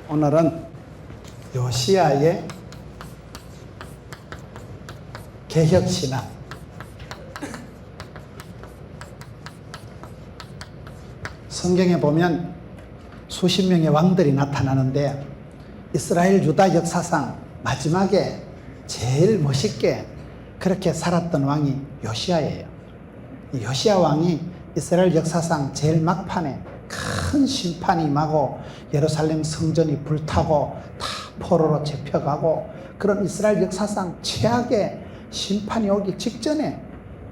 오늘은 요시야의 개혁신앙, 성경에 보면 수십 명의 왕들이 나타나는데 이스라엘 유다 역사상 마지막에 제일 멋있게 그렇게 살았던 왕이 요시야예요. 이 요시야 왕이 이스라엘 역사상 제일 막판에 큰 심판이 임하고 예루살렘 성전이 불타고 다 포로로 잡혀가고 그런 이스라엘 역사상 최악의 심판이 오기 직전에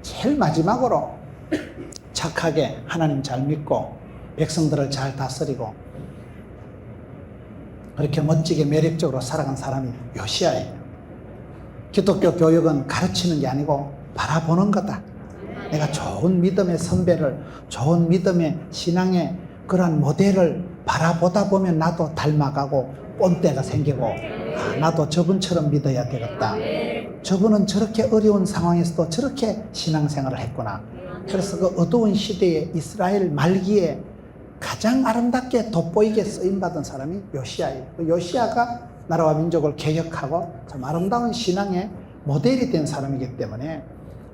제일 마지막으로 착하게 하나님 잘 믿고 백성들을 잘 다스리고 그렇게 멋지게 매력적으로 살아간 사람이 요시야예요. 기독교 교육은 가르치는 게 아니고 바라보는 거다. 내가 좋은 믿음의 선배를, 좋은 믿음의 신앙의 그러한 모델을 바라보다 보면 나도 닮아가고 꼰대가 생기고 나도 저분처럼 믿어야 되겠다. 저분은 저렇게 어려운 상황에서도 저렇게 신앙생활을 했구나. 그래서 그 어두운 시대에 이스라엘 말기에 가장 아름답게 돋보이게 쓰임받은 사람이 요시야예요. 요시야가 나라와 민족을 개혁하고 참 아름다운 신앙의 모델이 된 사람이기 때문에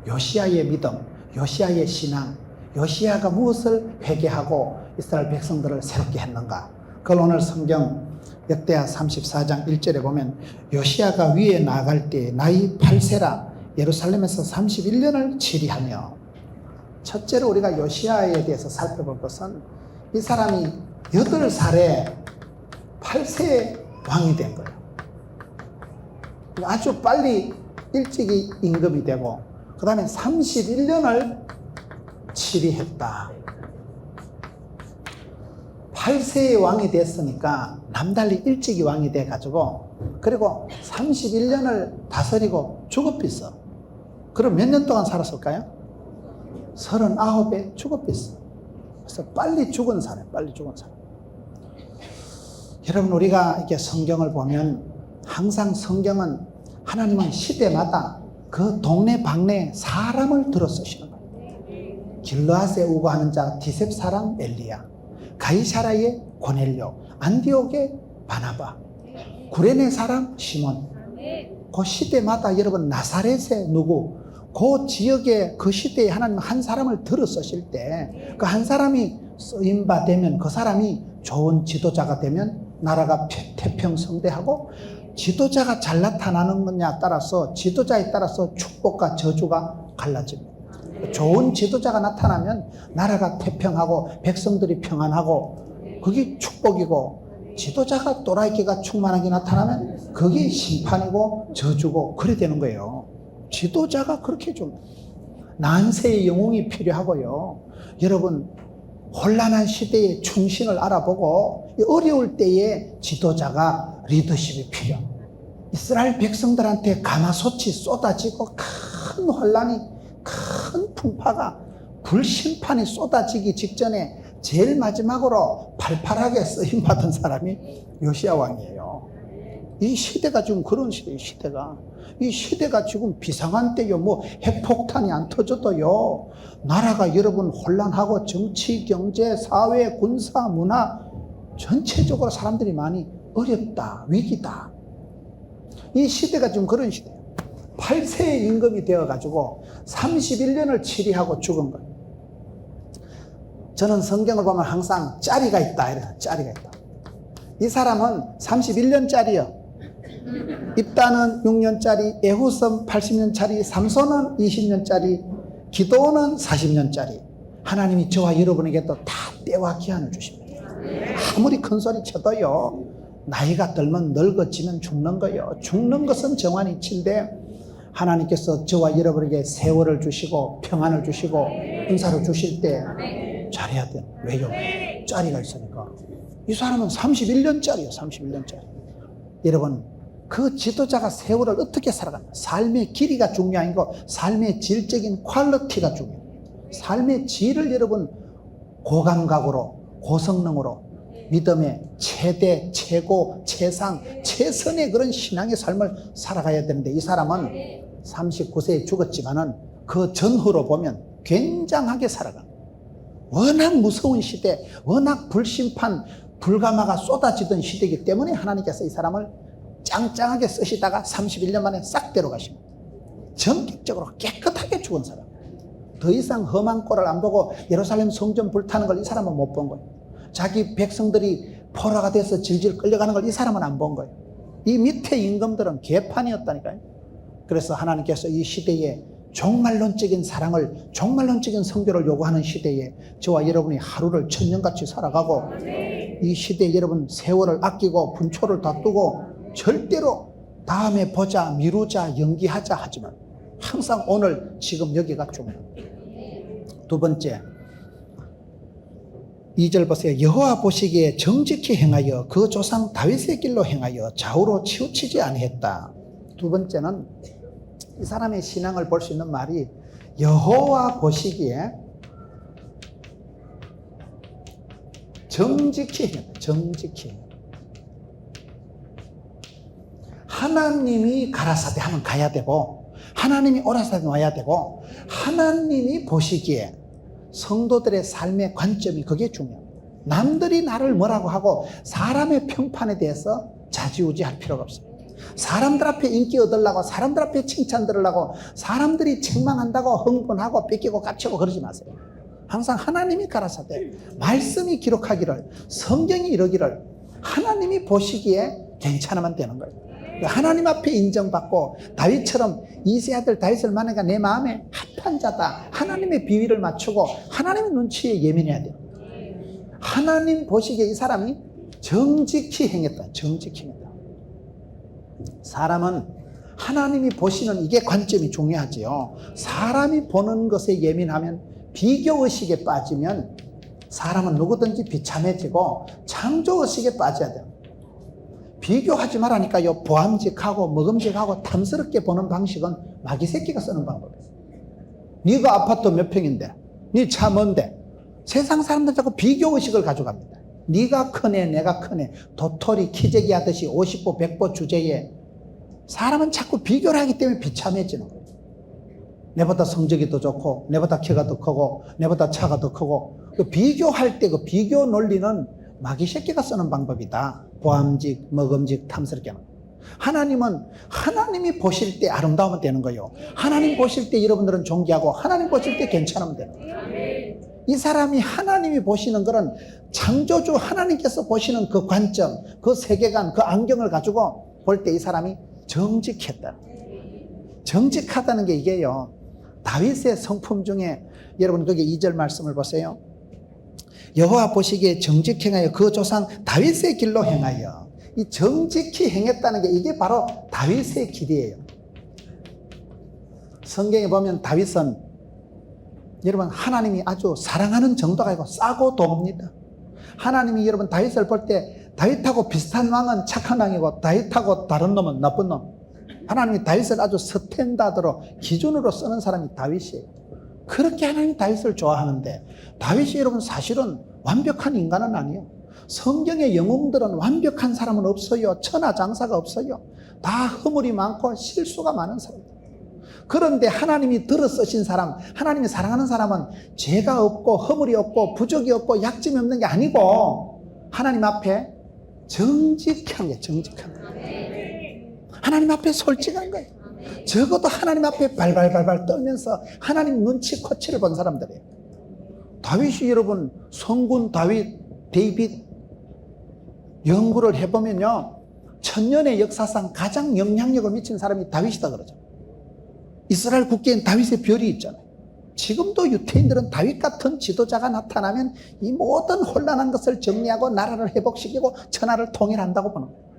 요시야의 믿음, 요시야의 신앙, 요시야가 무엇을 회개하고 이스라엘 백성들을 새롭게 했는가, 그걸 오늘 성경 역대하 34장 1절에 보면 요시야가 위에 나아갈 때 나이 8세라 예루살렘에서 31년을 치리하며, 첫째로 우리가 요시야에 대해서 살펴볼 것은 이 사람이 8살에 8세에 왕이 된 거예요. 아주 빨리 일찍이 임금이 되고 그 다음에 31년을 치리했다. 8세의 왕이 됐으니까 남달리 일찍이 왕이 돼가지고 그리고 31년을 다스리고 죽었겠어. 그럼 몇 년 동안 살았을까요? 39에 죽었겠어. 그래서 빨리 죽은 사람, 빨리 죽은 사람. 여러분, 우리가 이렇게 성경을 보면 항상 성경은 하나님은 시대마다 그 동네 방네 사람을 들어 쓰시는 거예요. 길르앗에 우거하는 자 디셉 사람 엘리야, 가이사라의 고넬료, 안디옥의 바나바, 구레네 사람 시몬. 그 시대마다 여러분 나사렛의 누구, 그 지역에 그 시대에 하나님 한 사람을 들어 쓰실 때 그 한 사람이 쓰임바 되면 그 사람이 좋은 지도자가 되면 나라가 태평성대하고, 지도자가 잘 나타나는 거냐에 따라서 지도자에 따라서 축복과 저주가 갈라집니다. 좋은 지도자가 나타나면 나라가 태평하고 백성들이 평안하고 그게 축복이고, 지도자가 또라이끼가 충만하게 나타나면 그게 심판이고 저주고 그래 되는 거예요. 지도자가 그렇게 좀 난세의 영웅이 필요하고요. 여러분, 혼란한 시대의 충신을 알아보고 어려울 때에 지도자가 리더십이 필요. 이스라엘 백성들한테 가마솥이 쏟아지고 큰 혼란이, 큰 풍파가, 불심판이 쏟아지기 직전에 제일 마지막으로 팔팔하게 쓰임받은 사람이 요시야 왕이에요. 이 시대가 지금 그런 시대예요. 이 시대가 지금 비상한 때요. 뭐 핵폭탄이 안 터져도요, 나라가 여러분 혼란하고 정치, 경제, 사회, 군사, 문화 전체적으로 사람들이 많이 어렵다, 위기다. 이 시대가 지금 그런 시대예요. 8세의 임금이 되어가지고 31년을 치리하고 죽은 거예요. 저는 성경을 보면 항상 짜리가 있다, 이래요. 짜리가 있다. 이 사람은 31년짜리요. 입다는 6년짜리, 에후섬 80년짜리, 삼손은 20년짜리, 기도는 40년짜리. 하나님이 저와 여러분에게도 다 때와 기한을 주십니다. 아무리 큰 소리 쳐도요, 나이가 들면 늙어지면 죽는 거예요. 죽는 것은 정한 이치인데 하나님께서 저와 여러분에게 세월을 주시고 평안을 주시고 은사를 주실 때 잘해야 돼요. 왜요? 짜리가 있으니까. 이 사람은 31년짜리예요. 31년짜리. 여러분, 그 지도자가 세월을 어떻게 살아가나, 삶의 길이가 중요한 거, 삶의 질적인 퀄리티가 중요해요. 삶의 질을 여러분 고감각으로, 고성능으로, 믿음의 최대, 최고, 최상, 최선의 그런 신앙의 삶을 살아가야 되는데, 이 사람은 39세에 죽었지만은 그 전후로 보면 굉장하게 살아간, 워낙 무서운 시대, 워낙 불심판, 불가마가 쏟아지던 시대이기 때문에 하나님께서 이 사람을 짱짱하게 쓰시다가 31년 만에 싹 데려가십니다. 전격적으로 깨끗하게 죽은 사람. 더 이상 험한 꼴을 안 보고 예루살렘 성전 불타는 걸 이 사람은 못 본 거예요. 자기 백성들이 포로가 돼서 질질 끌려가는 걸 이 사람은 안 본 거예요. 이 밑에 임금들은 개판이었다니까요. 그래서 하나님께서 이 시대에 종말론적인 사랑을, 종말론적인 성교를 요구하는 시대에 저와 여러분이 하루를 천년같이 살아가고, 이 시대에 여러분 세월을 아끼고 분초를 다투고 절대로 다음에 보자, 미루자, 연기하자 하지만 항상 오늘 지금 여기가 중요합니다. 두 번째, 2절 보세요. 여호와 보시기에 정직히 행하여 그 조상 다윗의 길로 행하여 좌우로 치우치지 아니했다. 두 번째는 이 사람의 신앙을 볼 수 있는 말이 여호와 보시기에 정직히 행했다. 정직히. 하나님이 가라사대 하면 가야 되고, 하나님이 오라사대 와야 되고, 하나님이 보시기에 성도들의 삶의 관점이 그게 중요합니다. 남들이 나를 뭐라고 하고 사람의 평판에 대해서 좌지우지할 필요가 없습니다. 사람들 앞에 인기 얻으려고, 사람들 앞에 칭찬 들으려고, 사람들이 책망한다고 흥분하고 뺏기고 깝치고 그러지 마세요. 항상 하나님이 가라사대, 말씀이 기록하기를, 성경이 이러기를 하나님이 보시기에 괜찮으면 되는 거예요. 하나님 앞에 인정받고 다윗처럼 이세 아들 다윗을 만나니까 내 마음에 합한 자다, 하나님의 비위를 맞추고 하나님의 눈치에 예민해야 돼요. 하나님 보시기에 이 사람이 정직히 행했다. 정직히 행했다. 사람은 하나님이 보시는 이게 관점이 중요하지요. 사람이 보는 것에 예민하면, 비교의식에 빠지면 사람은 누구든지 비참해지고 창조의식에 빠져야 돼요. 비교하지 말라니까요. 보암직하고 먹음직하고 탐스럽게 보는 방식은 마귀 새끼가 쓰는 방법이에요. 네가 아파트 몇 평인데, 네 차 뭔데, 세상 사람들 자꾸 비교의식을 가져갑니다. 네가 크네 내가 크네 도토리 키재기 하듯이 50보 100보 주제에 사람은 자꾸 비교를 하기 때문에 비참해지는 거예요. 내보다 성적이 더 좋고, 내보다 키가 더 크고, 내보다 차가 더 크고, 그 비교할 때 그 비교 논리는 마귀 새끼가 쓰는 방법이다. 보암직, 먹음직, 탐스럽게 하는. 하나님은 하나님이 보실 때 아름다우면 되는 거예요. 하나님 보실 때 여러분들은 존귀하고, 하나님 보실 때 괜찮으면 되는 거예요. 이 사람이 하나님이 보시는 것은 창조주 하나님께서 보시는 그 관점, 그 세계관, 그 안경을 가지고 볼 때 이 사람이 정직했다. 정직하다는 게 이게요, 다윗의 성품 중에 여러분 거기 2절 말씀을 보세요. 여호와 보시기에 정직히 행하여 그 조상 다윗의 길로 행하여. 이 정직히 행했다는 게 이게 바로 다윗의 길이에요. 성경에 보면 다윗은 여러분 하나님이 아주 사랑하는 정도가 아니고 싸고 돕니다. 하나님이 여러분 다윗을 볼 때 다윗하고 비슷한 왕은 착한 왕이고 다윗하고 다른 놈은 나쁜 놈. 하나님이 다윗을 아주 스탠다드로 기준으로 쓰는 사람이 다윗이에요. 그렇게 하나님이 다윗을 좋아하는데, 다윗이 여러분 사실은 완벽한 인간은 아니에요. 성경의 영웅들은 완벽한 사람은 없어요. 천하장사가 없어요. 다 허물이 많고 실수가 많은 사람. 그런데 하나님이 들어 쓰신 사람, 하나님이 사랑하는 사람은 죄가 없고 허물이 없고 부족이 없고 약점이 없는 게 아니고 하나님 앞에 정직한 게 정직한 거예요. 하나님 앞에 솔직한 거예요. 적어도 하나님 앞에 발발발발 떨면서 하나님 눈치 코치를 본 사람들이에요. 다윗이 여러분 성군 데이빗 연구를 해보면요, 천년의 역사상 가장 영향력을 미친 사람이 다윗이다 그러죠. 이스라엘 국계엔 다윗의 별이 있잖아요. 지금도 유태인들은 다윗 같은 지도자가 나타나면 이 모든 혼란한 것을 정리하고 나라를 회복시키고 천하를 통일한다고 보는 거예요.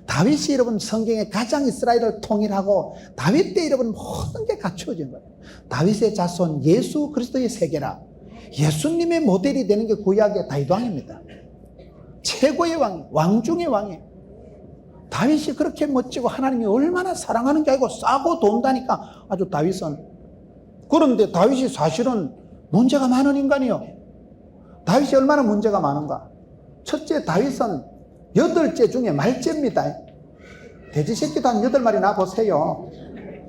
다윗이 여러분 성경에 가장 이스라엘을 통일하고 다윗 때 여러분 모든 게 갖추어진 거예요. 다윗의 자손 예수 그리스도의 세계라. 예수님의 모델이 되는 게 구약의 다윗 왕입니다. 최고의 왕 중의 왕이에요. 다윗이 그렇게 멋지고 하나님이 얼마나 사랑하는 게 아니고 싸고 돈다니까 아주 다윗은. 그런데 다윗이 사실은 문제가 많은 인간이에요. 다윗이 얼마나 문제가 많은가. 첫째, 다윗은 8째 중에 말째입니다. 돼지 새끼도 한 8마리 낳아보세요.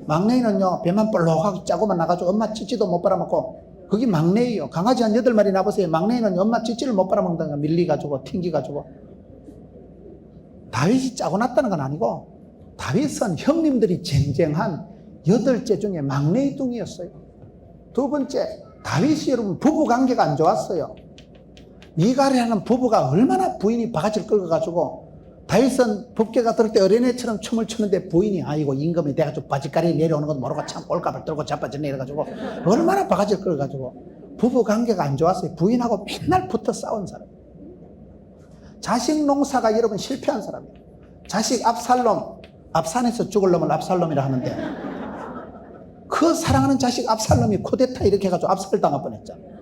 막내는요 배만 볼록하고 짜고만 나가지고 엄마 찌찌도 못 빨아먹고, 거기 막내예요. 강아지 한 8마리 나보세요. 막내는 엄마 찌찌를 못 빨아먹는다니까. 밀리가지고 튕기가지고. 다윗이 짜고 났다는 건 아니고 다윗은 형님들이 쟁쟁한 8째 중에 막내의 둥이었어요. 두 번째, 다윗이 여러분 부부관계가 안 좋았어요. 미갈이라는 부부가 얼마나 부인이 바가지를 긁어가지고 다윗은 법궤가 들을 때 어린애처럼 춤을 추는데 부인이 아이고 임금이 돼가지고 바지가리 내려오는 것도 모르고 참 꼴값을 들고 자빠졌네 이래가지고 얼마나 바가지를 긁어가지고 부부관계가 안 좋았어요. 부인하고 맨날 붙어 싸운 사람. 자식 농사가 여러분 실패한 사람이에요. 자식 압살롬, 압산에서 죽을 놈을 압살롬이라 하는데 그 사랑하는 자식 압살롬이 쿠데타 이렇게 해가지고 압살당할 뻔했잖아요.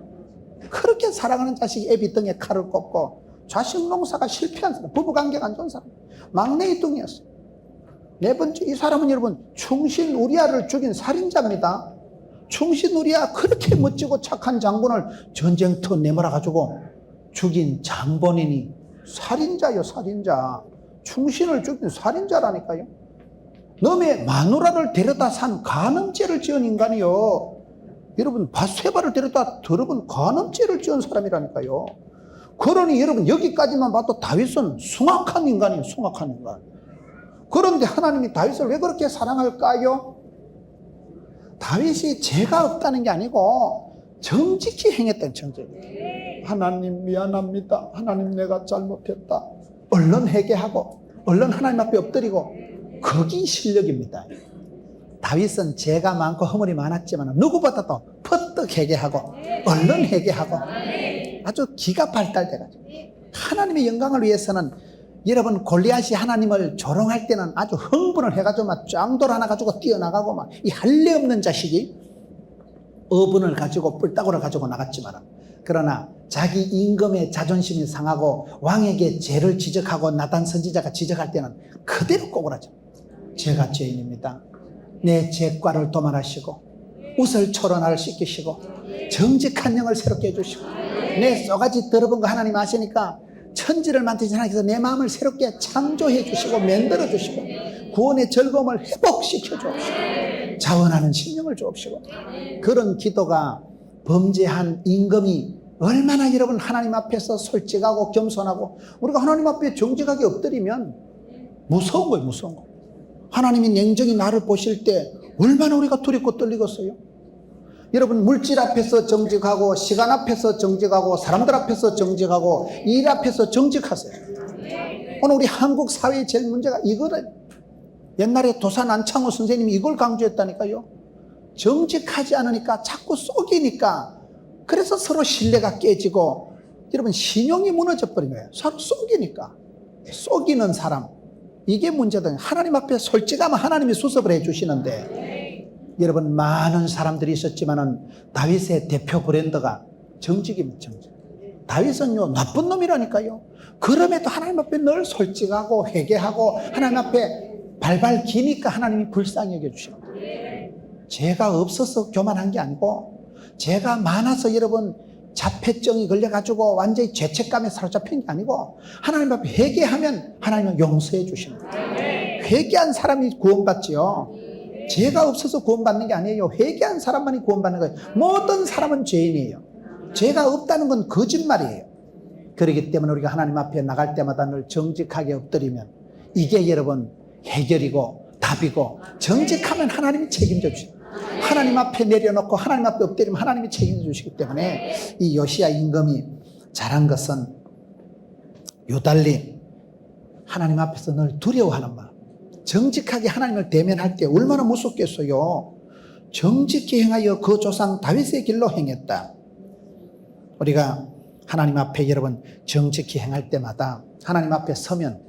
그렇게 사랑하는 자식이 애비 등에 칼을 꽂고 자식 농사가 실패한 사람, 부부관계가 안 좋은 사람, 막내의 둥이었어요. 네 번째, 이 사람은 여러분 충신 우리아를 죽인 살인자입니다. 충신 우리아 그렇게 멋지고 착한 장군을 전쟁터 내몰아가지고 죽인 장본인이 살인자요, 살인자. 충신을 죽인 살인자라니까요. 너의 마누라를 데려다 산 간음죄를 지은 인간이요. 여러분 바세바를 데려다 더러운 간음죄를 지은 사람이라니까요. 그러니 여러분 여기까지만 봐도 다윗은 숭악한 인간이에요. 숭악한 인간. 그런데 하나님이 다윗을 왜 그렇게 사랑할까요? 다윗이 죄가 없다는 게 아니고 정직히 행했다는 정직히. 하나님 미안합니다. 하나님 내가 잘못했다. 얼른 회개하고 얼른 하나님 앞에 엎드리고 거기 실력입니다. 다윗은 죄가 많고 허물이 많았지만 누구보다도 퍼뜩 회개하고 얼른 회개하고 아주 기가 발달돼가지고 하나님의 영광을 위해서는 여러분 골리앗이 하나님을 조롱할 때는 아주 흥분을 해가지고 막 짱돌 하나 가지고 뛰어나가고 막 이 할례 없는 자식이 어분을 가지고 뿔따구를 가지고 나갔지만 그러나 자기 임금의 자존심이 상하고 왕에게 죄를 지적하고 나단 선지자가 지적할 때는 그대로 꼬꾸라져. 제가 죄인입니다. 내 죄과를 도말하시고 우설초로 나를 씻기시고 정직한 영을 새롭게 해주시고 내 쏘가지 더러운 거 하나님 아시니까 천지를 만드신 하나님께서 내 마음을 새롭게 창조해 주시고 만들어 주시고 구원의 즐거움을 회복시켜 주옵시고 자원하는 심령을 주옵시고 그런 기도가 범죄한 임금이 얼마나 여러분 하나님 앞에서 솔직하고 겸손하고 우리가 하나님 앞에 정직하게 엎드리면 무서운 거예요. 무서운 거. 하나님이 냉정히 나를 보실 때 얼마나 우리가 두렵고 떨리겠어요. 여러분 물질 앞에서 정직하고 시간 앞에서 정직하고 사람들 앞에서 정직하고 일 앞에서 정직하세요. 오늘 우리 한국 사회의 제일 문제가 이거를 옛날에 도산 안창호 선생님이 이걸 강조했다니까요. 정직하지 않으니까 자꾸 속이니까 그래서 서로 신뢰가 깨지고 여러분 신용이 무너져 버린 거예요. 서로 속이니까 속이는 사람 이게 문제다. 하나님 앞에 솔직하면 하나님이 수습을 해주시는데 여러분 많은 사람들이 있었지만은 다윗의 대표 브랜드가 정직입니다. 정직. 다윗은요 나쁜 놈이라니까요. 그럼에도 하나님 앞에 늘 솔직하고 회개하고 하나님 앞에 발발 기니까 하나님이 불쌍히 여겨주시는 거예요. 죄가 없어서 교만한 게 아니고 죄가 많아서 여러분 자폐증이 걸려가지고 완전히 죄책감에 사로잡힌 게 아니고 하나님 앞에 회개하면 하나님은 용서해 주시는 거예요. 회개한 사람이 구원받지요. 죄가 없어서 구원받는 게 아니에요. 회개한 사람만이 구원받는 거예요. 모든 사람은 죄인이에요. 죄가 없다는 건 거짓말이에요. 그렇기 때문에 우리가 하나님 앞에 나갈 때마다 늘 정직하게 엎드리면 이게 여러분 해결이고 답이고 정직하면 하나님이 책임져 주십니다. 하나님 앞에 내려놓고 하나님 앞에 엎드리면 하나님이 책임져 주시기 때문에 이 요시야 임금이 잘한 것은 유달리 하나님 앞에서 늘 두려워하는 마음, 정직하게 하나님을 대면할 때 얼마나 무섭겠어요. 정직히 행하여 그 조상 다윗의 길로 행했다. 우리가 하나님 앞에 여러분 정직히 행할 때마다 하나님 앞에 서면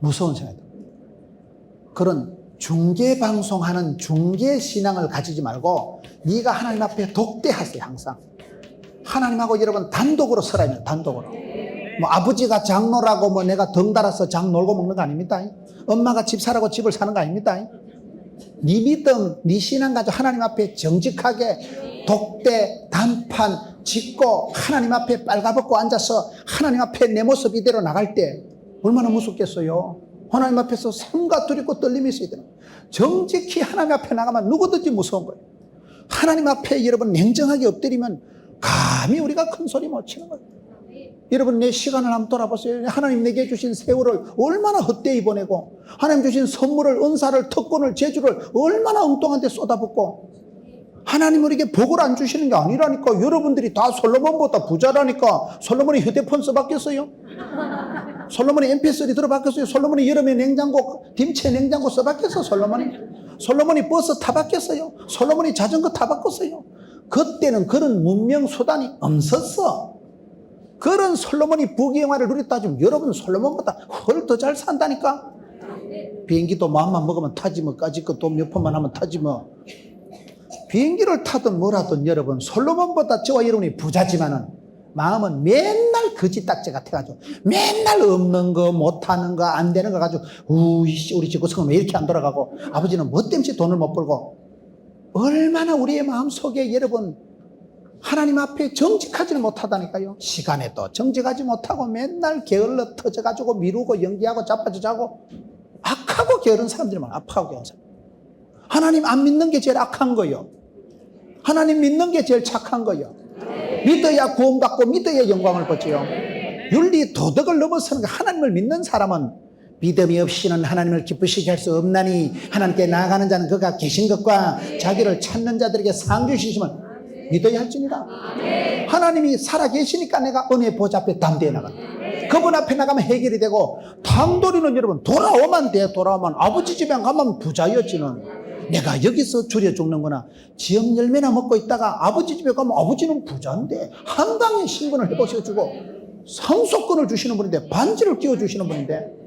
무서운 생각이 듭니다. 그런 중계방송하는 중계신앙을 가지지 말고 네가 하나님 앞에 독대하세요. 항상 하나님하고 여러분 단독으로 서라면 단독으로. 뭐 아버지가 장로라고 뭐 내가 덩달아서 장 놀고 먹는 거 아닙니다. 엄마가 집 사라고 집을 사는 거 아닙니다. 네 믿음, 네 신앙 가지고 하나님 앞에 정직하게 독대, 단판 짓고 하나님 앞에 빨가벗고 앉아서 하나님 앞에 내 모습 이대로 나갈 때 얼마나 무섭겠어요. 하나님 앞에서 삼가 두렵고 떨림이 있어야 되는 거예요. 정직히 하나님 앞에 나가면 누구든지 무서운 거예요. 하나님 앞에 여러분 냉정하게 엎드리면 감히 우리가 큰 소리 못 치는 거예요. 여러분 내 시간을 한번 돌아보세요. 하나님 내게 주신 세월을 얼마나 헛되이 보내고 하나님 주신 선물을, 은사를, 특권을, 재주를 얼마나 엉뚱한 데 쏟아붓고 하나님 우리에게 복을 안 주시는 게 아니라니까. 여러분들이 다 솔로몬보다 부자라니까. 솔로몬이 휴대폰 써봤겠어요? 솔로몬이 MP3 들어봤겠어요? 솔로몬이 여름에 냉장고, 김치 냉장고 써봤겠어요? 솔로몬이 버스 타봤겠어요? 솔로몬이 자전거 타봤겠어요? 그때는 그런 문명 수단이 없었어. 그런 솔로몬이 부귀영화를 누렸다 지금 여러분 솔로몬보다 훨 더 잘 산다니까. 비행기도 마음만 먹으면 타지 뭐. 까짓 거 돈 몇 푼만 하면 타지 뭐. 비행기를 타든 뭐라든 여러분 솔로몬보다 저와 여러분이 부자지만은 마음은 맨날 거지딱지 같아가지고 맨날 없는 거 못하는 거 안 되는 거 가지고 우리 집 구성은 왜 이렇게 안 돌아가고 아버지는 뭐 때문에 돈을 못 벌고. 얼마나 우리의 마음속에 여러분 하나님 앞에 정직하지는 못하다니까요. 시간에도 정직하지 못하고 맨날 게을러 터져가지고 미루고 연기하고 자빠져 자고 악하고 게으른 사람들만 악하고 게으른 사람. 하나님 안 믿는 게 제일 악한 거예요. 하나님 믿는 게 제일 착한 거예요. 믿어야 구원받고 믿어야 영광을 받지요. 윤리 도덕을 넘어서는 거. 하나님을 믿는 사람은 믿음이 없이는 하나님을 기쁘시게 할 수 없나니 하나님께 나아가는 자는 그가 계신 것과 자기를 찾는 자들에게 상 주시심을 믿어야 할지니라. 하나님이 살아계시니까 내가 은혜 보좌 앞에 담대히 나간다. 그분 앞에 나가면 해결이 되고 단돌이는 여러분 돌아오면 돼. 돌아오면 아버지 집에 가면 부자였지는 내가 여기서 줄여 죽는구나. 지역 열매나 먹고 있다가 아버지 집에 가면 아버지는 부자인데 한강에 신분을 해보셔주고 상속권을 주시는 분인데 반지를 끼워주시는 분인데.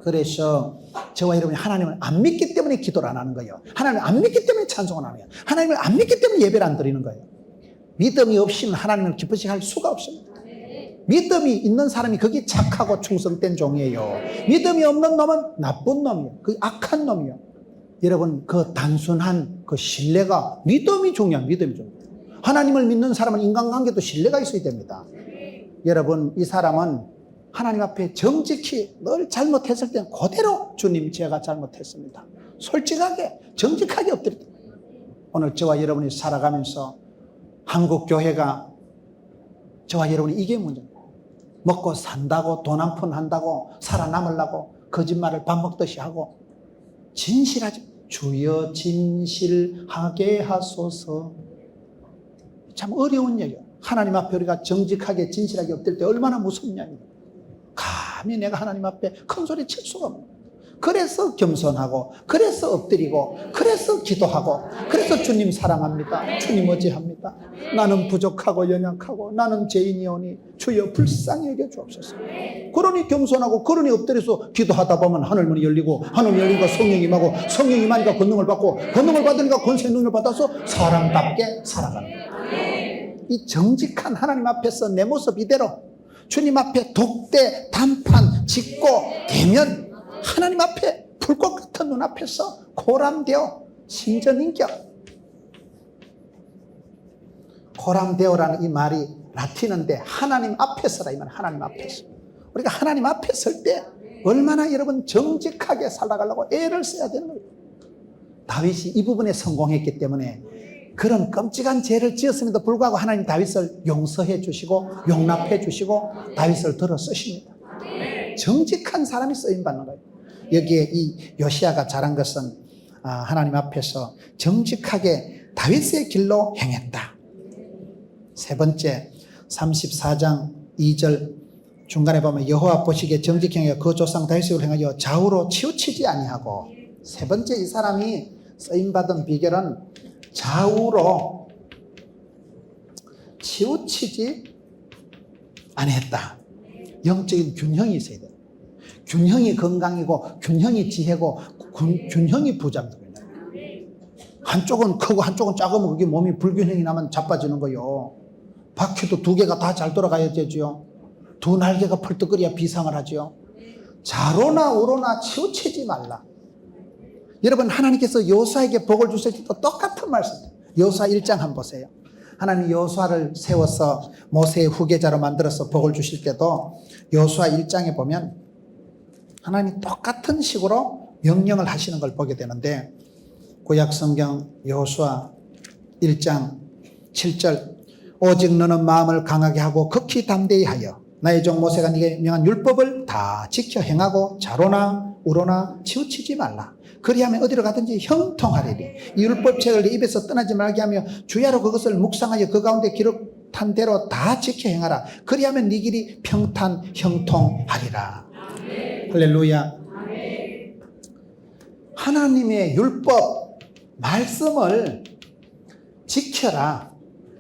그래서 저와 여러분이 하나님을 안 믿기 때문에 기도를 안 하는 거예요. 하나님을 안 믿기 때문에 찬송을 안 해요. 하나님을 안 믿기 때문에 예배를 안 드리는 거예요. 믿음이 없이는 하나님을 기쁘시게 할 수가 없습니다. 믿음이 있는 사람이 그게 착하고 충성된 종이에요. 믿음이 없는 놈은 나쁜 놈이에요. 그 악한 놈이에요. 여러분 그 단순한 그 신뢰가 믿음이 중요한 믿음이 중요해요. 하나님을 믿는 사람은 인간관계도 신뢰가 있어야 됩니다. 여러분 이 사람은 하나님 앞에 정직히 늘 잘못했을 때는 그대로 주님 제가 잘못했습니다. 솔직하게 정직하게 엎드렸다. 오늘 저와 여러분이 살아가면서 한국 교회가 저와 여러분이 이게 문제입니다. 먹고 산다고 돈 한 푼 한다고 살아남으려고 거짓말을 밥 먹듯이 하고 진실하지. 주여 진실하게 하소서. 참 어려운 얘기예요. 하나님 앞에 우리가 정직하게 진실하게 엎드릴 때 얼마나 무섭냐면 감히 내가 하나님 앞에 큰 소리 칠 수가 없는 거예요. 그래서 겸손하고 그래서 엎드리고 그래서 기도하고 그래서 주님 사랑합니다. 주님 어찌합니다. 나는 부족하고 연약하고 나는 죄인이오니 주여 불쌍히 여겨 주옵소서. 그러니 겸손하고 그러니 엎드려서 기도하다 보면 하늘문이 열리고 하늘문이 열리니까 성령이 임하고 성령이 임하니까 권능을 받고 권능을 받으니까 권세 능력을 받아서 사람답게 살아가는 거예요. 이 정직한 하나님 앞에서 내 모습 이대로 주님 앞에 독대 단판 짓고 대면 하나님 앞에 불꽃 같은 눈앞에서 고람되어 신전인격. 고람되어라는 이 말이 라틴어인데 하나님 앞에서라. 이 말 하나님 앞에서. 우리가 하나님 앞에 설 때 얼마나 여러분 정직하게 살아가려고 애를 써야 되는 거예요. 다윗이 이 부분에 성공했기 때문에 그런 끔찍한 죄를 지었음에도 불구하고 하나님 다윗을 용서해 주시고 용납해 주시고 다윗을 들어 쓰십니다. 정직한 사람이 쓰임받는 거예요. 여기에 이 요시야가 잘한 것은 하나님 앞에서 정직하게 다윗의 길로 행했다. 세 번째 34장 2절 중간에 보면 여호와 보시기에 정직히 행하여 그 조상 다윗을 행하여 좌우로 치우치지 아니하고. 세 번째 이 사람이 쓰임받은 비결은 좌우로 치우치지 아니했다. 영적인 균형이 있어야 돼요. 균형이 건강이고 균형이 지혜고 균형이 부자입니다. 한쪽은 크고 한쪽은 작으면 그게 몸이 불균형이 나면 자빠지는 거예요. 바퀴도 두 개가 다 잘 돌아가야 되죠. 두 날개가 펄떡거려야 비상을 하죠. 좌로나 우로나 치우치지 말라. 여러분 하나님께서 여호수아에게 복을 주실 때도 똑같은 말씀. 여호수아 1장 한번 보세요. 하나님 여호수아를 세워서 모세의 후계자로 만들어서 복을 주실 때도 여호수아 1장에 보면 하나님이 똑같은 식으로 명령을 하시는 걸 보게 되는데 구약 성경 여호수아 1장 7절 오직 너는 마음을 강하게 하고 극히 담대히 하여 나의 종 모세가 네게 명한 율법을 다 지켜 행하고 좌로나 우로나 치우치지 말라. 그리하면 어디로 가든지 형통하리니 이 율법책을 네 입에서 떠나지 말게 하며 주야로 그것을 묵상하여 그 가운데 기록한 대로 다 지켜 행하라. 그리하면 네 길이 평탄 형통하리라. 할렐루야. 하나님의 율법 말씀을 지켜라.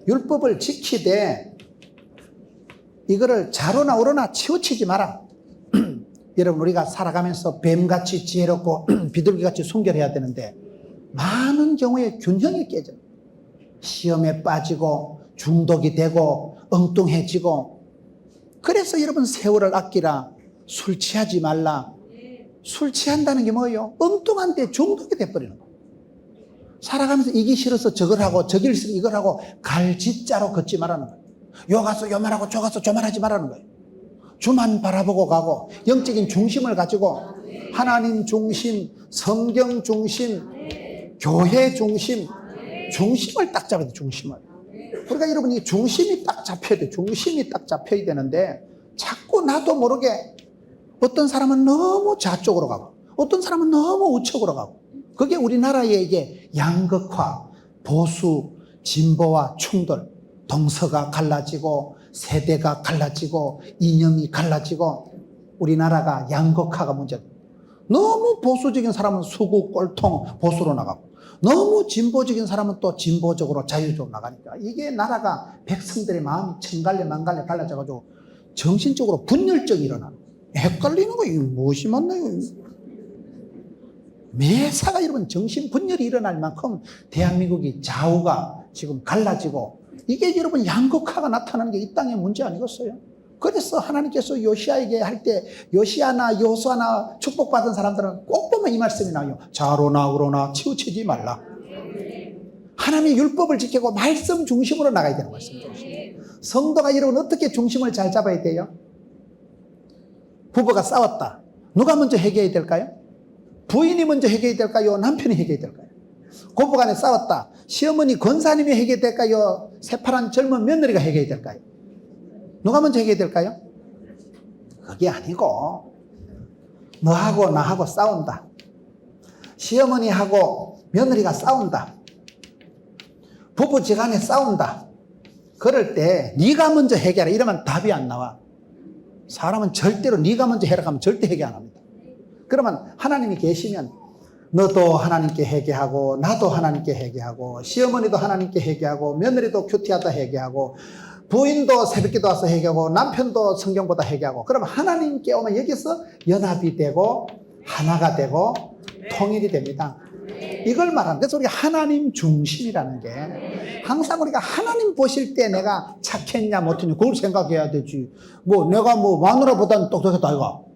율법을 지키되 이거를 좌로나 우로나 치우치지 마라. 여러분 우리가 살아가면서 뱀같이 지혜롭고 비둘기같이 순결해야 되는데 많은 경우에 균형이 깨져요. 시험에 빠지고 중독이 되고 엉뚱해지고. 그래서 여러분 세월을 아끼라. 술 취하지 말라. 술 취한다는 게 뭐예요? 엉뚱한 데 중독이 돼버리는 거예요. 살아가면서 이기 싫어서 저걸 하고 저길 싫어서 이걸 하고 갈짓자로 걷지 말라는 거예요. 요 가서 요 말하고 저 가서 저 말하지 말라는 거예요. 주만 바라보고 가고 영적인 중심을 가지고 하나님 중심, 성경 중심, 교회 중심, 중심을 딱 잡아야 돼. 중심을. 그러니까 여러분 이 중심이 딱 잡혀야 돼. 중심이 딱 잡혀야 되는데 자꾸 나도 모르게 어떤 사람은 너무 좌쪽으로 가고 어떤 사람은 너무 우측으로 가고. 그게 우리나라의 이게 양극화, 보수, 진보와 충돌, 동서가 갈라지고 세대가 갈라지고 이념이 갈라지고 우리나라가 양극화가 문제다. 너무 보수적인 사람은 수구 꼴통 보수로 나가고 너무 진보적인 사람은 또 진보적으로 자유적으로 나가니까 이게 나라가 백성들의 마음이 천갈래 만갈래 갈라져가지고 정신적으로 분열증이 일어나는 거예요. 헷갈리는 거예요. 이게 무엇이 맞나요? 매사가 여러분 정신 분열이 일어날 만큼 대한민국이 좌우가 지금 갈라지고 이게 여러분 양극화가 나타나는 게 이 땅의 문제 아니겠어요? 그래서 하나님께서 요시아에게 할 때 요시아나 요수아나 축복받은 사람들은 꼭 보면 이 말씀이 나와요. 좌로나 우로나 치우치지 말라. 하나님의 율법을 지키고 말씀 중심으로 나가야 되는 말씀 중심. 성도가 여러분 어떻게 중심을 잘 잡아야 돼요? 부부가 싸웠다. 누가 먼저 해결해야 될까요? 부인이 먼저 해결해야 될까요? 남편이 해결해야 될까요? 고부간에 싸웠다. 시어머니 권사님이 해결해야 될까요? 새파란 젊은 며느리가 해결해야 될까요? 누가 먼저 해결해야 될까요? 그게 아니고 너하고 나하고 싸운다. 시어머니하고 며느리가 싸운다. 부부지간에 싸운다. 그럴 때 네가 먼저 해결해 이러면 답이 안 나와. 사람은 절대로 네가 먼저 해라 하면 절대 해결 안 합니다. 그러면 하나님이 계시면 너도 하나님께 회개하고 나도 하나님께 회개하고 시어머니도 하나님께 회개하고 며느리도 큐티하다 회개하고 부인도 새벽기도 와서 회개하고 남편도 성경보다 회개하고 그러면 하나님께 오면 여기서 연합이 되고 하나가 되고 통일이 됩니다. 이걸 말하는 그래서 우리가 하나님 중심이라는 게 항상 우리가 하나님 보실 때 내가 착했냐 못했냐 그걸 생각해야 되지. 뭐 내가 뭐 마누라보다는 똑똑했다 이거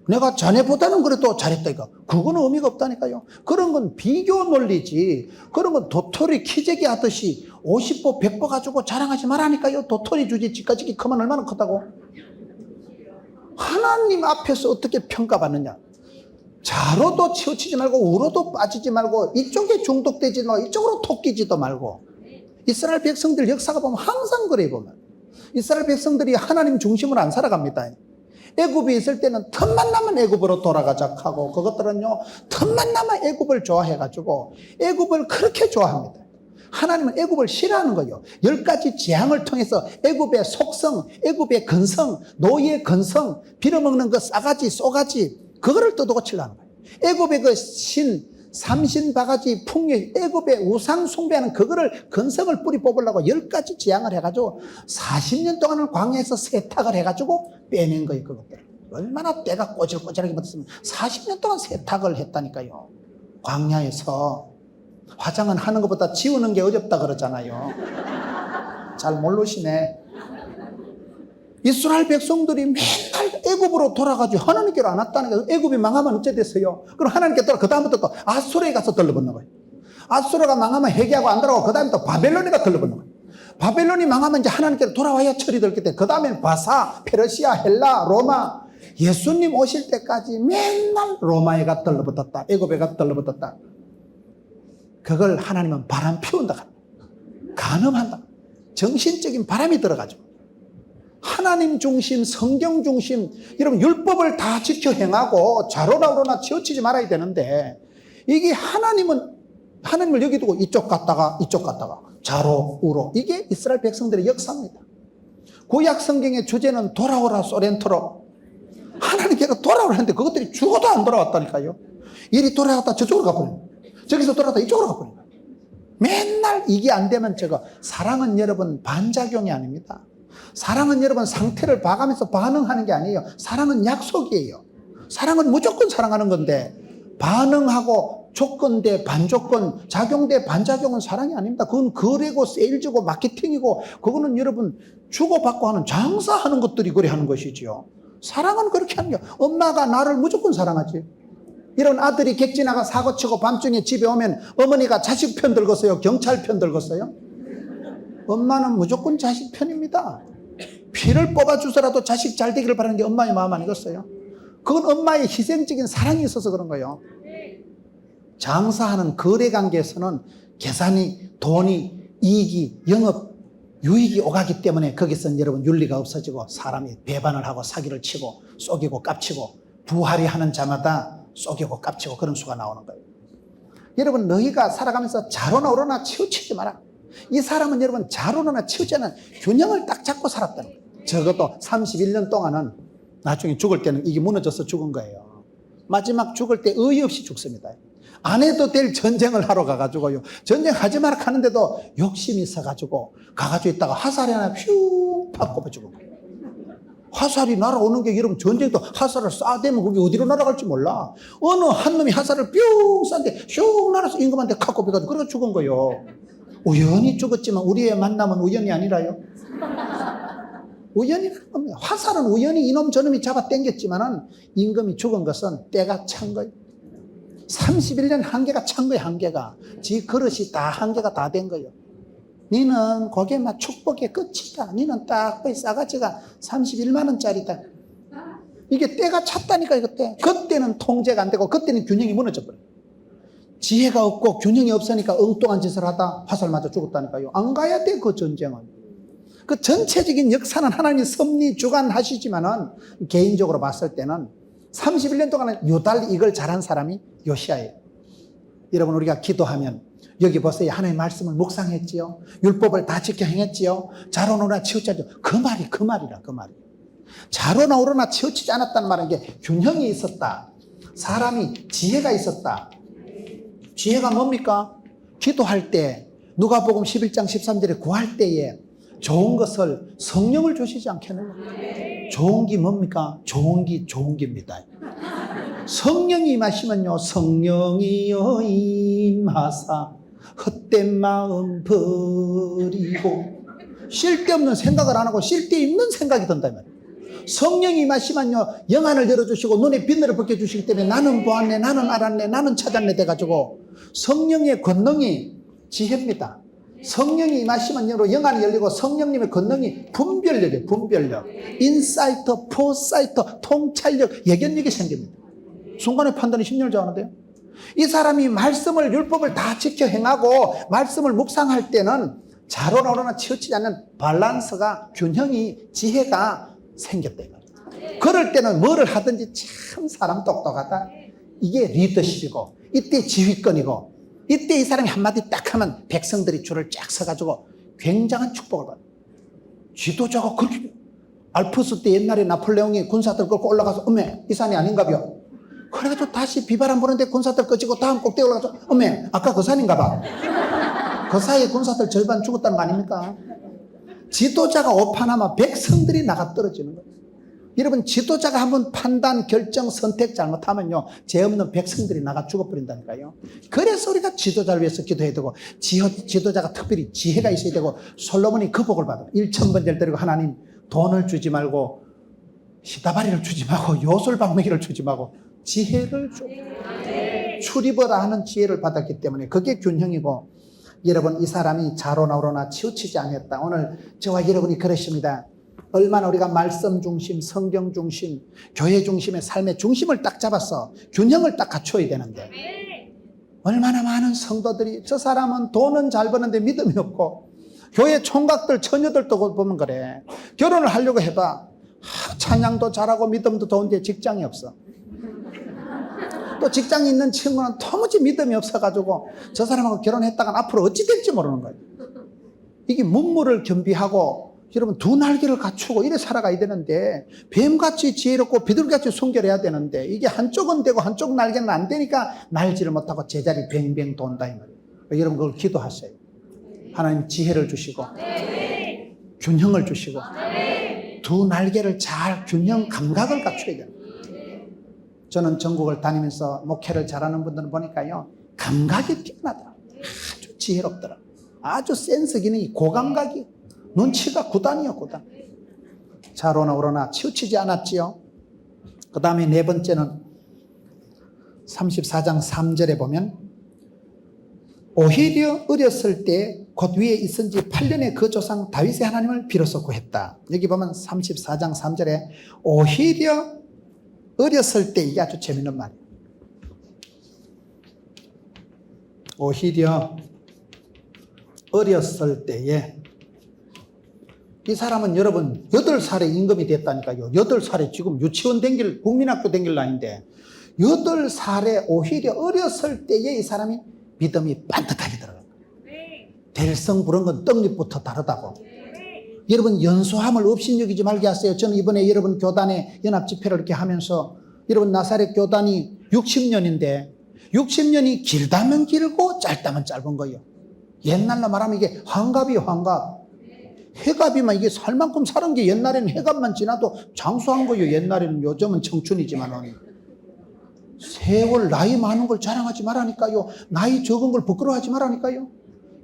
내가 자네보다는 그래도 잘했다 이거 그거는 의미가 없다니까요. 그런 건 비교 논리지. 그런 건 도토리 키재기 하듯이 50보 100보 가지고 자랑하지 말라니까요. 도토리 주지 집까지 크면 얼마나 크다고. 하나님 앞에서 어떻게 평가받느냐. 좌로도 치우치지 말고 우로도 빠지지 말고 이쪽에 중독되지 말고 이쪽으로 토끼지도 말고. 이스라엘 백성들 역사가 보면 항상 그래 보면 이스라엘 백성들이 하나님 중심으로 안 살아갑니다. 애굽에 있을 때는 틈만 나면 애굽으로 돌아가자 하고 그것들은요 틈만 나면 애굽을 좋아해가지고 애굽을 그렇게 좋아합니다. 하나님은 애굽을 싫어하는 거예요. 10가지 재앙을 통해서 애굽의 속성, 애굽의 근성, 노예의 근성, 빌어먹는 그 싸가지, 쏘가지 그거를 뜯어고치려는 거예요. 애굽의 그 삼신바가지 풍요, 애굽의 우상 숭배하는 그거를 근성을 뿌리 뽑으려고 10가지 재앙을 해가지고 40년 동안은 광야에서 세탁을 해가지고 빼낸 거예요. 그것들 얼마나 때가 꼬질꼬질하게 붙었으면 40년 동안 세탁을 했다니까요. 광야에서 화장은 하는 것보다 지우는 게 어렵다 그러잖아요. 잘 모르시네. 이스라엘 백성들이 맨날 애굽으로 돌아가지고 하나님께로 안 왔다는 거예요. 애굽이 망하면 어째 됐어요? 그럼 하나님께 돌아 그 다음부터 또 아수르에 가서 들러붙는 거예요. 아수르가 망하면 회개하고 안 돌아가고 그 다음에 또 바벨론에가 들러붙는 거예요. 바벨론이 망하면 이제 하나님께로 돌아와야 처리 될 때 그 다음에 바사, 페르시아, 헬라, 로마 예수님 오실 때까지 맨날 로마에 가 들러붙었다. 애굽에 가 들러붙었다. 그걸 하나님은 바람 피운다. 간음한다. 정신적인 바람이 들어가죠. 하나님 중심, 성경 중심, 여러분 율법을 다 지켜 행하고 좌로나 우로나 치우치지 말아야 되는데, 이게 하나님을 여기 두고 이쪽 갔다가 좌로 우로, 이게 이스라엘 백성들의 역사입니다. 구약 성경의 주제는 돌아오라 소렌토로, 하나님께서 돌아오라는데 그것들이 죽어도 안 돌아왔다니까요. 이리 돌아갔다 저쪽으로 가버려요. 저기서 돌아갔다 이쪽으로 가버려요. 맨날 이게 안 되면 사랑은 여러분 반작용이 아닙니다. 사랑은 여러분 상태를 봐가면서 반응하는 게 아니에요. 사랑은 약속이에요. 사랑은 무조건 사랑하는 건데, 반응하고 조건 대 반조건, 작용 대 반작용은 사랑이 아닙니다. 그건 거래고 세일즈고 마케팅이고, 그거는 여러분 주고받고 하는 장사하는 것들이 그래 하는 것이지요. 사랑은 그렇게 하는 거예요. 엄마가 나를 무조건 사랑하지. 이런 아들이 객지나가 사고치고 밤중에 집에 오면 어머니가 자식 편 들겠어요? 경찰 편 들겠어요? 엄마는 무조건 자식 편입니다. 피를 뽑아주서라도 자식 잘 되기를 바라는 게 엄마의 마음 아니겠어요? 그건 엄마의 희생적인 사랑이 있어서 그런 거예요. 장사하는 거래관계에서는 계산이, 돈이, 이익이, 영업, 유익이 오가기 때문에 거기서는 여러분 윤리가 없어지고 사람이 배반을 하고 사기를 치고 속이고 깝치고, 부활이 하는 자마다 속이고 깝치고 그런 수가 나오는 거예요. 여러분, 너희가 살아가면서 좌로나 우로나 치우치지 마라. 이 사람은 여러분 좌로나 치우지 않은 균형을 딱 잡고 살았다는 거예요. 적어도 31년 동안은 나중에 죽을 때는 이게 무너져서 죽은 거예요. 마지막 죽을 때 의의 없이 죽습니다. 안 해도 될 전쟁을 하러 가가지고요, 전쟁하지 마라 하는데도 욕심이 있어가지고 가가지고 있다가 화살이 하나 퓨 팍 꼽아 죽은 거예요. 화살이 날아오는 게, 여러분 전쟁도 화살을 쏴대면 그게 어디로 날아갈지 몰라. 어느 한 놈이 화살을 뿅 쐈는데 슉 날아서 임금한테 칵 꼽혀가지고 그래서 죽은 거예요. 우연히 죽었지만 우리의 만남은 우연이 아니라요. 우연이라는 겁니다. 화살은 우연히 이놈 저놈이 잡아 당겼지만은 임금이 죽은 것은 때가 찬 거예요. 31년 한계가 찬 거예요. 한계가. 지 그릇이 다 한계가 다 된 거예요. 니는 그게 막 축복의 끝이다. 니는 딱 거의 싸가지가 31만 원짜리다. 이게 때가 찼다니까. 그때는 통제가 안 되고 그때는 균형이 무너져 버려요. 지혜가 없고 균형이 없으니까 엉뚱한 짓을 하다 화살 맞아 죽었다니까요. 안 가야 돼, 그 전쟁은. 그 전체적인 역사는 하나님이 섭리 주관하시지만은 개인적으로 봤을 때는 31년 동안은 유달리 이걸 잘한 사람이 요시야예요. 여러분, 우리가 기도하면 여기 보세요. 하나님의 말씀을 묵상했지요. 율법을 다 지켜 행했지요. 좌로나 우로나 치우치지. 그 말이. 좌로나 우로나 치우치지 않았다는 말은 게 균형이 있었다. 사람이 지혜가 있었다. 지혜가 뭡니까? 기도할 때, 누가복음 11장 13절에 구할 때에 좋은 것을 성령을 주시지 않겠느냐. 좋은 게 뭡니까? 좋은 게입니다. 성령이 임하시면요, 성령이여 임하사 헛된 마음 버리고, 쓸데없는 생각을 안 하고 쓸데있는 생각이 든다면, 성령이 임하시면요 영안을 열어주시고 눈에 비늘을 벗겨주시기 때문에 나는 보았네, 나는 알았네, 나는 찾았네 돼가지고, 성령의 권능이 지혜입니다. 성령이 임하시면 영안이 열리고 성령님의 권능이 분별력이에요. 분별력, 인사이터, 포사이터, 통찰력, 예견력이 생깁니다. 순간의 판단이 심리를 좋아하는데요, 이 사람이 말씀을, 율법을 다 지켜 행하고 말씀을 묵상할 때는 좌로나 우로나 치우치지 않는 밸런스가, 균형이, 지혜가 생겼다. 그럴 때는 뭐를 하든지 참 사람 똑똑하다. 이게 리더십이고, 이때 지휘권이고, 이때 이 사람이 한마디 딱 하면 백성들이 줄을 쫙 서가지고 굉장한 축복을 받아요. 지도자가 그렇게, 알프스 때 옛날에 나폴레옹이 군사들 끌고 올라가서 어메 이 산이 아닌가벼. 그래가지고 다시 비바람 부는데 군사들 꺼지고 다음 꼭대기 올라가서 어메 아까 그 산인가 봐. 그 사이에 군사들 절반 죽었다는 거 아닙니까? 지도자가 오판하면 백성들이 나가 떨어지는 거예요. 여러분, 지도자가 한번 판단, 결정, 선택 잘못하면요 죄 없는 백성들이 나가 죽어버린다니까요. 그래서 우리가 지도자를 위해서 기도해야 되고, 지도자가 특별히 지혜가 있어야 되고, 솔로몬이 그 복을 받아요. 1000번째를 드리고, 하나님 돈을 주지 말고 시다바리를 주지 말고 요술방매기를 주지 말고 지혜를 줘. 출입어라 하는 지혜를 받았기 때문에 그게 균형이고, 여러분, 이 사람이 좌로나 우로나 치우치지 않았다. 오늘 저와 여러분이 그러십니다. 얼마나 우리가 말씀 중심, 성경 중심, 교회 중심의 삶의 중심을 딱 잡아서 균형을 딱 갖춰야 되는데, 얼마나 많은 성도들이 저 사람은 돈은 잘 버는데 믿음이 없고, 교회 총각들, 처녀들도 보면 그래. 결혼을 하려고 해봐. 찬양도 잘하고 믿음도 좋은데 직장이 없어. 또 직장이 있는 친구는 도무지 믿음이 없어가지고 저 사람하고 결혼했다간 앞으로 어찌 될지 모르는 거예요. 이게 문무를 겸비하고 여러분 두 날개를 갖추고 이래 살아가야 되는데 뱀같이 지혜롭고 비둘기같이 순결해야 되는데 이게 한쪽은 되고 한쪽 날개는 안 되니까 날지를 못하고 제자리 뱅뱅 돈다 이 말이에요. 여러분 그걸 기도하세요. 하나님 지혜를 주시고 균형을 주시고 두 날개를 잘 균형 감각을 갖춰야 돼요. 저는 전국을 다니면서 목회를 잘하는 분들은 보니까요 감각이 뛰어나더라. 아주 지혜롭더라. 아주 센스 기능이 고감각이 눈치가 구단이요 구단. 자로나 오로나 치우치지 않았지요. 그 다음에 네 번째는 34장 3절에 보면 오히려 어렸을 때 곧 위에 있은 지 8년의 그 조상 다윗의 하나님을 비로소 구했다. 여기 보면 34장 3절에 오히려 어렸을 때, 이게 아주 재밌는 말이에요. 오히려 어렸을 때에 이 사람은 여러분 8살에 임금이 됐다니까요. 8살에 지금 유치원 댕길 국민학교 댕길 나이인데 8살에 오히려 어렸을 때에 이 사람이 믿음이 반듯하게 들어가요. 될성 부른 건 떡잎부터 다르다고. 여러분 연소함을 업신여기지 말게 하세요. 저는 이번에 여러분 교단에 연합 집회를 이렇게 하면서 여러분 나사렛 교단이 60년인데 60년이 길다면 길고 짧다면 짧은 거예요. 옛날로 말하면 이게 환갑이에요. 환갑. 해갑이면 이게 살 만큼 살은 게 옛날에는 해갑만 지나도 장수한 거예요. 옛날에는. 요즘은 청춘이지만은. 세월 나이 많은 걸 자랑하지 말라니까요. 나이 적은 걸 부끄러워하지 말라니까요.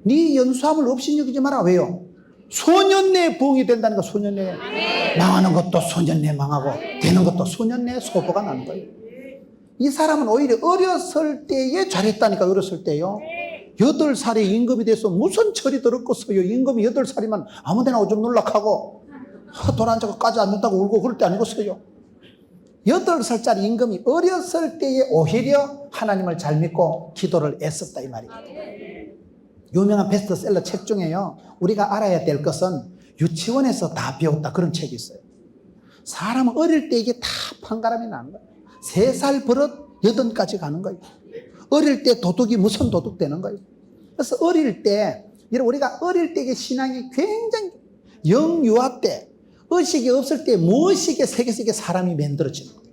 네 연수함을 업신여기지 마라. 왜요? 소년 내에 부흥이 된다니까. 소년 내에 망하는 것도 소년 내에 망하고 되는 것도 소년 내에 소보가 나는 거예요. 이 사람은 오히려 어렸을 때에 잘했다니까. 어렸을 때요. 8살에 임금이 돼서 무슨 철이 들었겠어요. 임금이 8살이면 아무데나 오줌 놀락하고 돌 앉아서 까지 않는다고 울고 그럴 때 아니겠어요. 8살짜리 임금이 어렸을 때에 오히려 하나님을 잘 믿고 기도를 애썼다 이 말이에요. 유명한 베스트셀러 책 중에요. 우리가 알아야 될 것은 유치원에서 다 배웠다 그런 책이 있어요. 사람은 어릴 때 이게 다 판가름이 나는 거예요. 3살 버릇 8까지 가는 거예요. 어릴 때 도둑이 무슨 도둑 되는 거예요. 그래서 어릴 때, 우리가 어릴 때의 신앙이 굉장히 영유아 때, 의식이 없을 때 무의식의 세계에서 이게 사람이 만들어지는 거예요.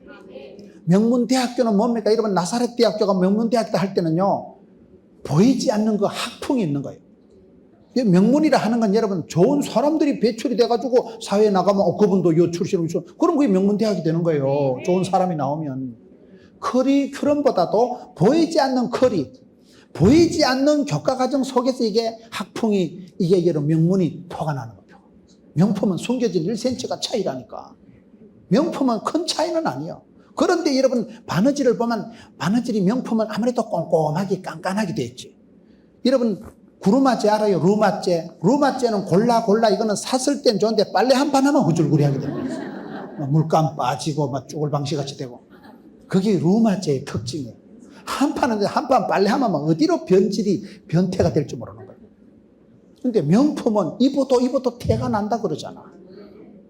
명문대학교는 뭡니까? 여러분 나사렛 대학교가 명문대학교 할 때는요, 보이지 않는 그 학풍이 있는 거예요. 명문이라 하는 건 여러분 좋은 사람들이 배출이 돼가지고 사회에 나가면 그분도 요 출신이죠. 그럼 그게 명문대학이 되는 거예요. 좋은 사람이 나오면. 커리큘럼보다도 보이지 않는 보이지 않는 교과과정 속에서 이게 학풍이, 이게 여러분 명문이 포가나는 거예요. 명품은 숨겨진 1cm가 차이라니까. 명품은 큰 차이는 아니에요. 그런데 여러분 바느질을 보면 바느질이 명품은 아무래도 꼼꼼하게 깐깐하게 돼 있지. 여러분 구루마째 알아요? 루마째는 골라 이거는 샀을 땐 좋은데 빨래 한 판 하면 후줄구리하게 됩니다. 물감 빠지고 막 쭈글방시같이 되고. 그게 루마째의 특징이에요. 한 판 빨래 하면 어디로 변태가 될지 모르는 거예요. 근데 명품은 입어도 태가 난다 그러잖아.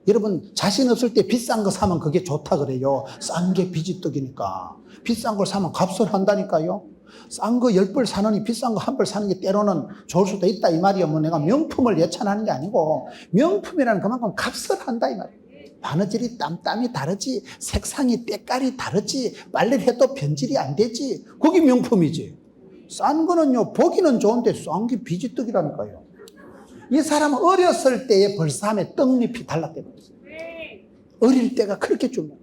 여러분 자신 없을 때 비싼 거 사면 그게 좋다 그래요. 싼 게 비지떡이니까. 비싼 걸 사면 값을 한다니까요. 싼 거 10벌 사느니 비싼 거 1벌 사는 게 때로는 좋을 수도 있다 이 말이에요. 뭐 내가 명품을 예찬하는 게 아니고 명품이라는 그만큼 값을 한다 이 말이에요. 바느질이 땀이 다르지, 색상이 때깔이 다르지, 빨래를 해도 변질이 안 되지. 그게 명품이지. 싼 거는요 보기는 좋은데 싼 게 비지떡이라니까요. 이 사람은 어렸을 때의 벌삼의 떡잎이 달랐대요. 어릴 때가 그렇게 중요해요.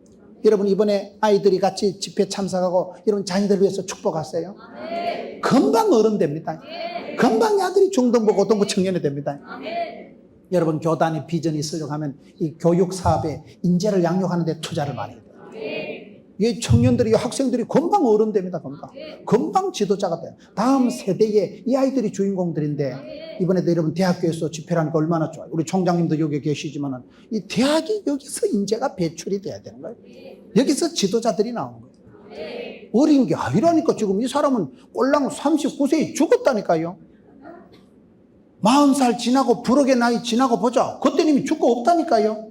여러분 이번에 아이들이 같이 집회 참석하고 여러분 자녀들 위해서 축복하세요. 금방 어른 됩니다. 금방 아들이 중등부 고등부 청년이 됩니다. 여러분 교단의 비전이 있으려고 하면 이 교육 사업에 인재를 양육하는 데 투자를 많이 해요. 이 청년들이, 이 학생들이 금방 어른 됩니다. 금방 지도자가 돼요. 다음 세대에 이 아이들이 주인공들인데 이번에도 여러분 대학교에서 집회를 하니까 얼마나 좋아요. 우리 총장님도 여기 계시지만은 이 대학이 여기서 인재가 배출이 돼야 되는 거예요. 여기서 지도자들이 나오는 거예요. 어린 게 아니라니까. 지금 이 사람은 꼴랑 39세에 죽었다니까요. 40살 지나고 부록의 나이 지나고 보자. 그때는 이미 죽고 없다니까요.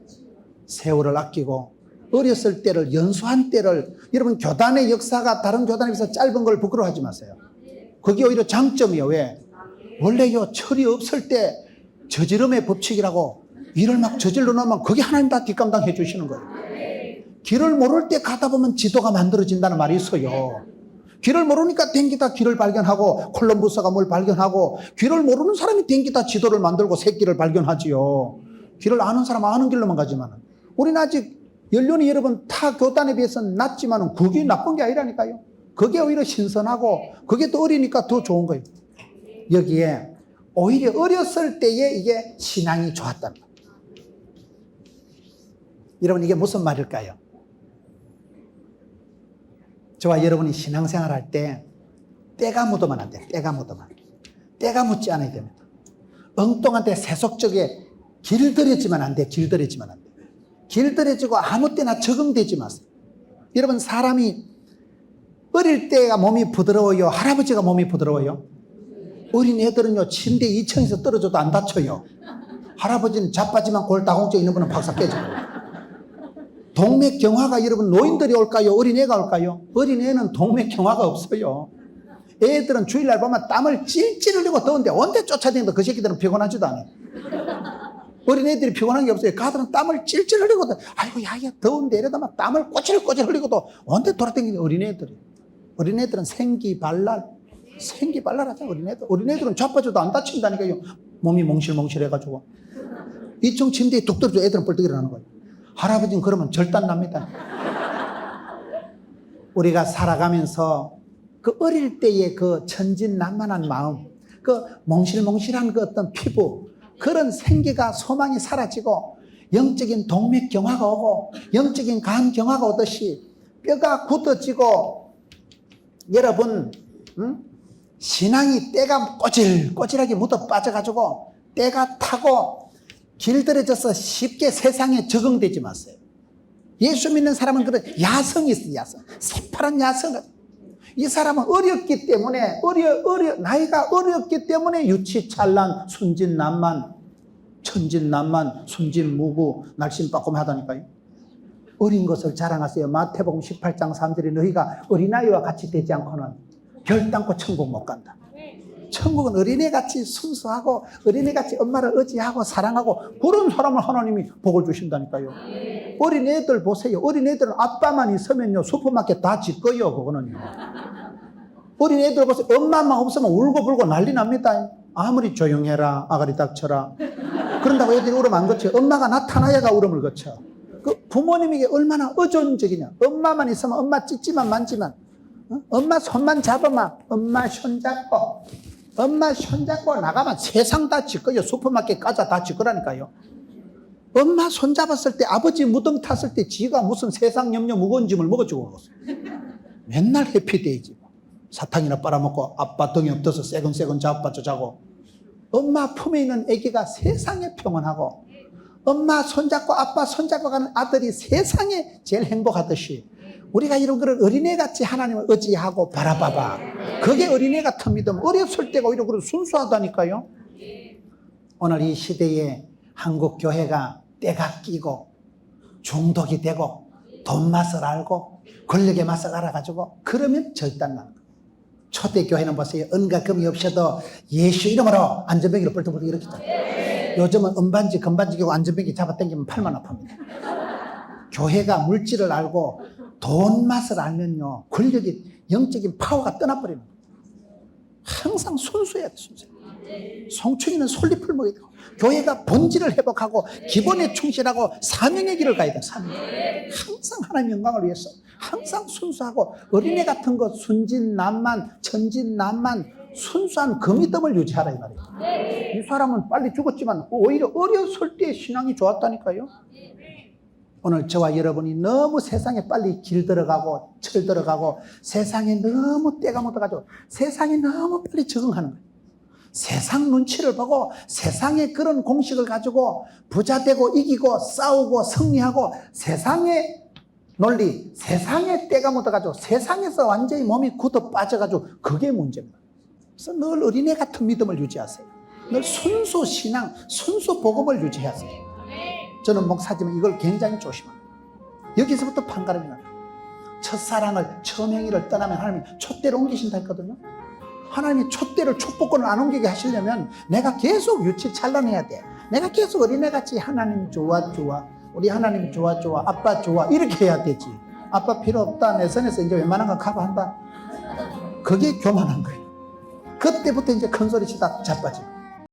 세월을 아끼고 어렸을 때를, 연수한 때를, 여러분 교단의 역사가 다른 교단에 비해서 짧은 걸 부끄러워하지 마세요. 그게 오히려 장점이에요. 왜? 원래요, 철이 없을 때 저지름의 법칙이라고 일을 막 저질러 놓으면 그게 하나님 다 뒷감당해 주시는 거예요. 길을 모를 때 가다 보면 지도가 만들어진다는 말이 있어요. 길을 모르니까 댕기다 길을 발견하고, 콜럼버스가 뭘 발견하고, 길을 모르는 사람이 댕기다 지도를 만들고 새길을 발견하지요. 길을 아는 사람은 아는 길로만 가지만, 우리는 아직 연륜이 여러분 타 교단에 비해서는 낮지만 그게 나쁜 게 아니라니까요. 그게 오히려 신선하고 그게 또 어리니까 더 좋은 거예요. 여기에 오히려 어렸을 때에 이게 신앙이 좋았다는 거예요. 여러분 이게 무슨 말일까요? 저와 여러분이 신앙생활 할 때 때가 묻으면 안 돼요. 때가 묻으면. 때가 묻지 않아야 됩니다. 엉뚱한 데 세속적에 길들여지면 안 돼. 길들여지면 안 돼. 길들여지고 아무 때나 적응되지 마세요. 여러분 사람이 어릴 때가 몸이 부드러워요? 할아버지가 몸이 부드러워요? 어린 애들은요 침대 2층에서 떨어져도 안 다쳐요. 할아버지는 자빠지만 골다공증 있는 분은 박사 깨져요. 동맥경화가 여러분 노인들이 올까요? 어린애가 올까요? 어린애는 동맥경화가 없어요. 애들은 주일날 보면 땀을 찔찔 흘리고 더운데 언제 쫓아다니는데 그 새끼들은 피곤하지도 않아요. 어린애들이 피곤한 게 없어요. 가들은 땀을 찔찔 흘리고 아이고 야야 더운데 이러다 막 땀을 꼬질꼬질 흘리고도 언제 돌아다니는 어린애들이. 어린애들은 생기발랄 하죠. 어린애들은 자빠져도 안 다친다니까요. 몸이 몽실몽실해가지고 2층 침대에 뚝 떨어져 애들은 벌떡 일어나는 거예요. 할아버지는 그러면 절단 납니다. 우리가 살아가면서 그 어릴 때의 그 천진난만한 마음, 그 몽실몽실한 그 어떤 피부, 그런 생기가 소망이 사라지고 영적인 동맥경화가 오고 영적인 간경화가 오듯이 뼈가 굳어지고 여러분 신앙이 때가 꼬질꼬질하게 묻어 빠져가지고 때가 타고 길들여져서 쉽게 세상에 적응되지 마세요. 예수 믿는 사람은 그런 야성이 있어요. 야성. 새파란 야성. 이 사람은 어렸기 때문에 나이가 어렸기 때문에 유치찬란, 순진난만, 천진난만, 순진무구, 날씬빠꼼하다니까요. 어린 것을 자랑하세요. 마태복음 18장 3절에 너희가 어린아이와 같이 되지 않고는 별땅고 천국 못 간다. 천국은 어린애같이 순수하고 어린애같이 엄마를 의지하고 사랑하고 그런 사람을 하나님이 복을 주신다니까요. 어린애들 보세요. 어린애들은 아빠만 있으면요 슈퍼마켓 다 짓거요. 그거는요. 어린애들 보세요. 엄마만 없으면 울고불고 난리 납니다. 아무리 조용해라 아가리 닥쳐라 그런다고 애들이 울음 안 거쳐. 엄마가 나타나야가 울음을 거쳐. 그 부모님에게 얼마나 의존적이냐. 엄마만 있으면 엄마 찢지만 만지만, 엄마 손만 잡으면 엄마 손잡고 나가면 세상 다 짓거요. 슈퍼마켓 가자 다 짓거라니까요. 엄마 손잡았을 때 아버지 무덤 탔을 때 지가 무슨 세상 염려 무거운 짐을 먹어주고 먹었어요. 맨날 해피데이지. 사탕이나 빨아먹고 아빠 등에 엎드서 새근새근 자빠져 자고. 엄마 품에 있는 아기가 세상에 평온하고 엄마 손잡고 아빠 손잡고 가는 아들이 세상에 제일 행복하듯이 우리가 이런 그런 어린애같이 하나님을 의지하고 바라봐봐. 그게 어린애 같은 믿음. 어렸을 때가 오히려 그런 순수하다니까요. 오늘 이 시대에 한국 교회가 때가 끼고 중독이 되고 돈 맛을 알고 권력의 맛을 알아가지고 그러면 절단난 거예요. 초대교회는 보세요. 은과 금이 없어도 예수 이름으로 안전뱅이를 뻘떡뻘떡 이렇게 잡아요. 요즘은 은반지 금반지 끼고 안전뱅이 잡아당기면 팔만 아픕니다. 교회가 물질을 알고 돈 맛을 알면요 권력이 영적인 파워가 떠나버리는 거예요. 항상 순수해야 돼. 순수. 송충이는 솔잎을 먹어야 되고 교회가 본질을 회복하고 기본에 충실하고 사명의 길을 가야 돼. 항상 하나님의 영광을 위해서 항상 순수하고 어린애 같은 것 순진난만 천진난만 순수한 그 믿음을 유지하라 이 말이에요. 이 사람은 빨리 죽었지만 오히려 어렸을 때 신앙이 좋았다니까요. 오늘 저와 여러분이 너무 세상에 빨리 길 들어가고 철 들어가고 세상에 너무 때가 묻어가지고 세상에 너무 빨리 적응하는 거예요. 세상 눈치를 보고 세상의 그런 공식을 가지고 부자 되고 이기고 싸우고 승리하고 세상의 논리, 세상의 때가 묻어가지고 세상에서 완전히 몸이 굳어 빠져가지고 그게 문제입니다. 그래서 늘 어린애 같은 믿음을 유지하세요. 늘 순수 신앙, 순수 복음을 유지해야 돼요. 저는 목사지만 이걸 굉장히 조심합니다. 여기서부터 판가름이 납니다. 첫사랑을, 처명의를 떠나면 하나님이 촛대로 옮기신다 했거든요. 하나님이 촛대를, 촛복권을 안 옮기게 하시려면 내가 계속 유치 찬란해야 돼. 내가 계속 어린애같이 하나님 좋아, 우리 하나님 좋아, 아빠 좋아, 이렇게 해야 되지. 아빠 필요 없다, 내 선에서 이제 웬만한 거 커버한다. 그게 교만한 거예요. 그때부터 이제 큰 소리 치다 자빠져.